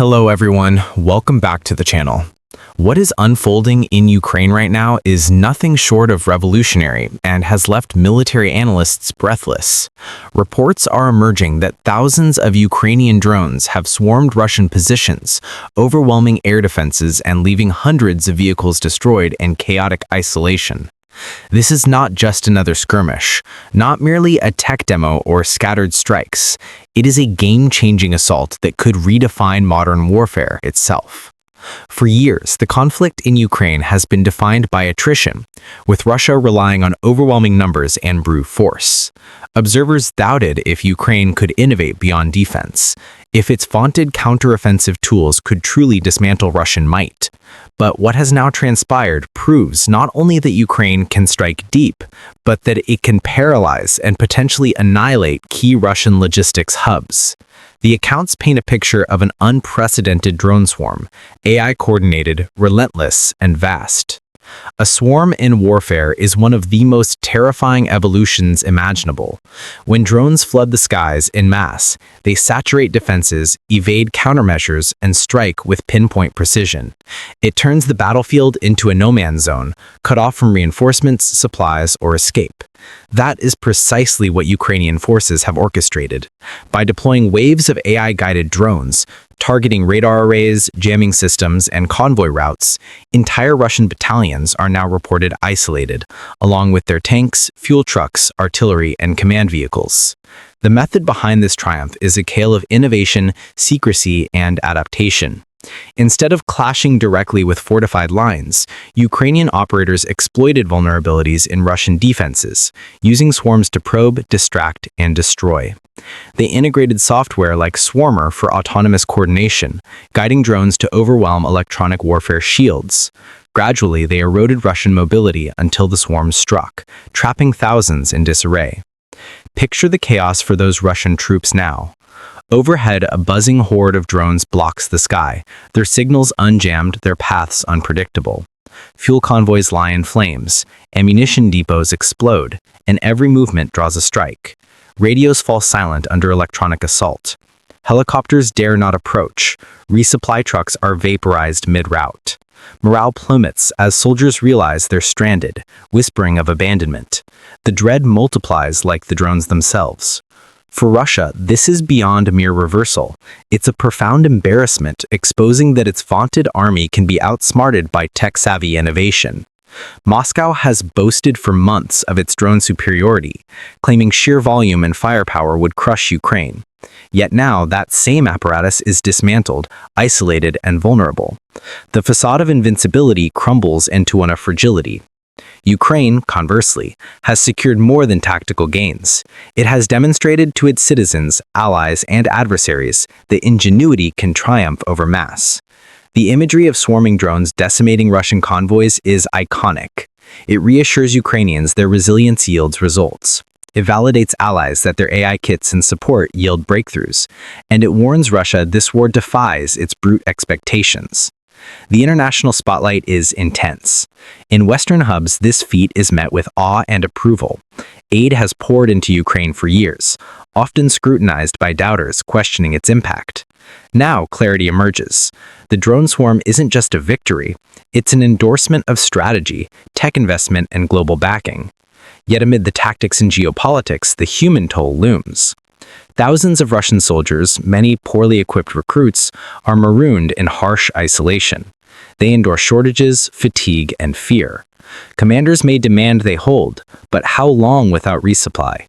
Hello everyone, welcome back to the channel. What is unfolding in Ukraine right now is nothing short of revolutionary and has left military analysts breathless. Reports are emerging that thousands of Ukrainian drones have swarmed Russian positions, overwhelming air defenses and leaving hundreds of vehicles destroyed in chaotic isolation. This is not just another skirmish, not merely a tech demo or scattered strikes. It is a game-changing assault that could redefine modern warfare itself. For years, the conflict in Ukraine has been defined by attrition, with Russia relying on overwhelming numbers and brute force. Observers doubted if Ukraine could innovate beyond defense, if its vaunted counteroffensive tools could truly dismantle Russian might. But what has now transpired proves not only that Ukraine can strike deep, but that it can paralyze and potentially annihilate key Russian logistics hubs. The accounts paint a picture of an unprecedented drone swarm, AI-coordinated, relentless, and vast. A swarm in warfare is one of the most terrifying evolutions imaginable. When drones flood the skies in mass, they saturate defenses, evade countermeasures, and strike with pinpoint precision. It turns the battlefield into a no-man's zone, cut off from reinforcements, supplies, or escape. That is precisely what Ukrainian forces have orchestrated. By deploying waves of AI-guided drones, targeting radar arrays, jamming systems, and convoy routes, entire Russian battalions are now reported isolated, along with their tanks, fuel trucks, artillery, and command vehicles. The method behind this triumph is a tale of innovation, secrecy, and adaptation. Instead of clashing directly with fortified lines, Ukrainian operators exploited vulnerabilities in Russian defenses, using swarms to probe, distract, and destroy. They integrated software like Swarmer for autonomous coordination, guiding drones to overwhelm electronic warfare shields. Gradually, they eroded Russian mobility until the swarms struck, trapping thousands in disarray. Picture the chaos for those Russian troops now. Overhead, a buzzing horde of drones blocks the sky, their signals unjammed, their paths unpredictable. Fuel convoys lie in flames, ammunition depots explode, and every movement draws a strike. Radios fall silent under electronic assault. Helicopters dare not approach. Resupply trucks are vaporized mid-route. Morale plummets as soldiers realize they're stranded, whispering of abandonment. The dread multiplies like the drones themselves. For Russia, this is beyond mere reversal. It's a profound embarrassment, exposing that its vaunted army can be outsmarted by tech-savvy innovation. Moscow has boasted for months of its drone superiority, claiming sheer volume and firepower would crush Ukraine. Yet now, that same apparatus is dismantled, isolated, and vulnerable. The facade of invincibility crumbles into one of fragility. Ukraine, conversely, has secured more than tactical gains. It has demonstrated to its citizens, allies, and adversaries that ingenuity can triumph over mass. The imagery of swarming drones decimating Russian convoys is iconic. It reassures Ukrainians their resilience yields results. It validates allies that their AI kits and support yield breakthroughs, and it warns Russia this war defies its brute expectations. The international spotlight is intense. In Western hubs, this feat is met with awe and approval. Aid has poured into Ukraine for years, often scrutinized by doubters questioning its impact. Now, clarity emerges. The drone swarm isn't just a victory, it's an endorsement of strategy, tech investment, and global backing. Yet amid the tactics and geopolitics, the human toll looms. Thousands of Russian soldiers, many poorly equipped recruits, are marooned in harsh isolation. They endure shortages, fatigue, and fear. Commanders may demand they hold, but how long without resupply?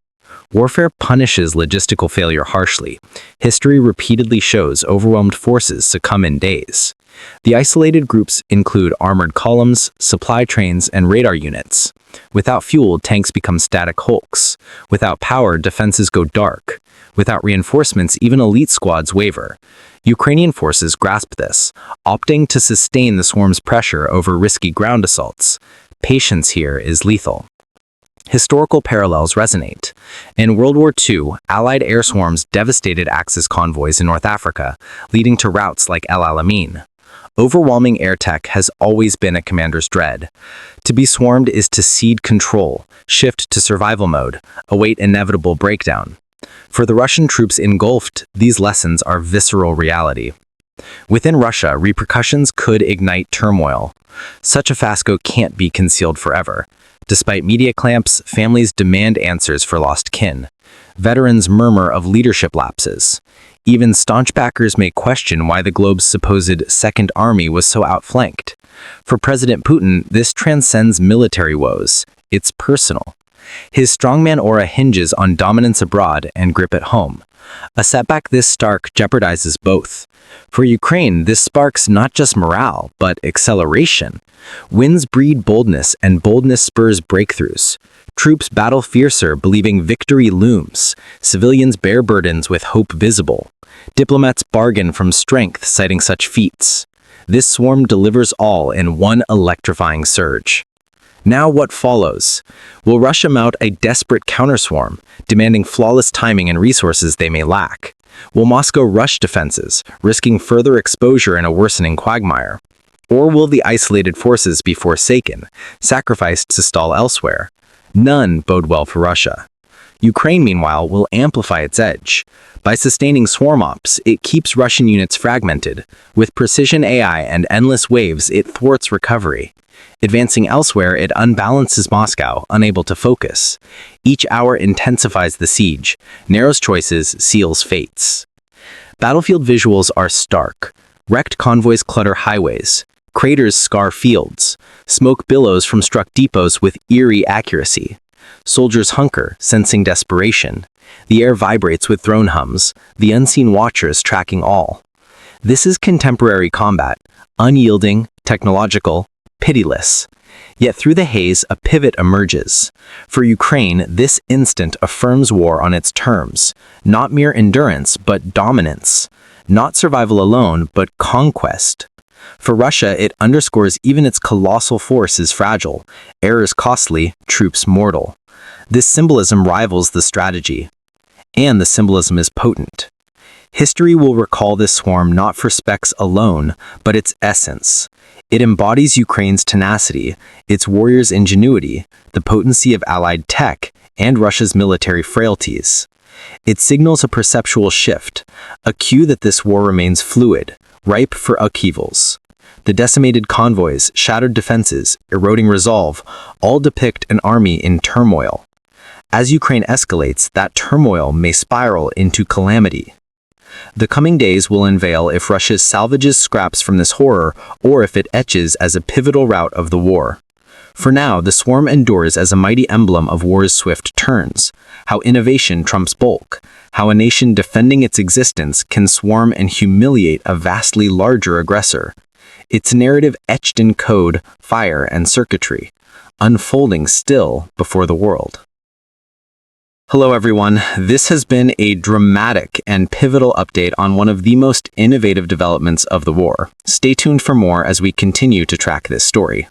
Warfare punishes logistical failure harshly. History repeatedly shows overwhelmed forces succumb in days. The isolated groups include armored columns, supply trains, and radar units. Without fuel, tanks become static hulks. Without power, defenses go dark. Without reinforcements, even elite squads waver. Ukrainian forces grasp this, opting to sustain the swarm's pressure over risky ground assaults. Patience here is lethal. Historical parallels resonate. In World War II, Allied air swarms devastated Axis convoys in North Africa, leading to routes like El Alamein. Overwhelming air tech has always been a commander's dread. To be swarmed is to cede control, shift to survival mode, await inevitable breakdown. For the Russian troops engulfed, these lessons are visceral reality. Within Russia, repercussions could ignite turmoil. Such a fiasco can't be concealed forever. Despite media clamps, families demand answers for lost kin. Veterans murmur of leadership lapses. Even staunch backers may question why the globe's supposed Second Army was so outflanked. For President Putin, this transcends military woes. It's personal. His strongman aura hinges on dominance abroad and grip at home. A setback this stark jeopardizes both. For Ukraine, this sparks not just morale, but acceleration. Wins breed boldness, and boldness spurs breakthroughs. Troops battle fiercer, believing victory looms. Civilians bear burdens with hope visible. Diplomats bargain from strength, citing such feats. This swarm delivers all in one electrifying surge. Now what follows? Will Russia mount a desperate counterswarm, demanding flawless timing and resources they may lack? Will Moscow rush defenses, risking further exposure in a worsening quagmire? Or will the isolated forces be forsaken, sacrificed to stall elsewhere? None bode well for Russia. Ukraine, meanwhile, will amplify its edge. By sustaining swarm ops, it keeps Russian units fragmented. With precision AI and endless waves, it thwarts recovery. Advancing elsewhere, it unbalances Moscow, unable to focus. Each hour intensifies the siege, narrows choices, seals fates. Battlefield visuals are stark. Wrecked convoys clutter highways. Craters scar fields. Smoke billows from struck depots with eerie accuracy. Soldiers hunker, sensing desperation. The air vibrates with drone hums, the unseen watchers tracking all. This is contemporary combat, unyielding, technological, pitiless. Yet through the haze, a pivot emerges. For Ukraine, this instant affirms war on its terms. Not mere endurance, but dominance. Not survival alone, but conquest. For Russia, it underscores even its colossal force is fragile, errors costly, troops mortal. This symbolism rivals the strategy. And the symbolism is potent. History will recall this swarm not for specs alone, but its essence. It embodies Ukraine's tenacity, its warriors' ingenuity, the potency of Allied tech, and Russia's military frailties. It signals a perceptual shift, a cue that this war remains fluid, ripe for upheavals. The decimated convoys, shattered defenses, eroding resolve, all depict an army in turmoil. As Ukraine escalates, that turmoil may spiral into calamity. The coming days will unveil if Russia salvages scraps from this horror or if it etches as a pivotal route of the war. For now, the swarm endures as a mighty emblem of war's swift turns, how innovation trumps bulk, how a nation defending its existence can swarm and humiliate a vastly larger aggressor. Its narrative etched in code, fire, and circuitry, unfolding still before the world. Hello everyone, this has been a dramatic and pivotal update on one of the most innovative developments of the war. Stay tuned for more as we continue to track this story.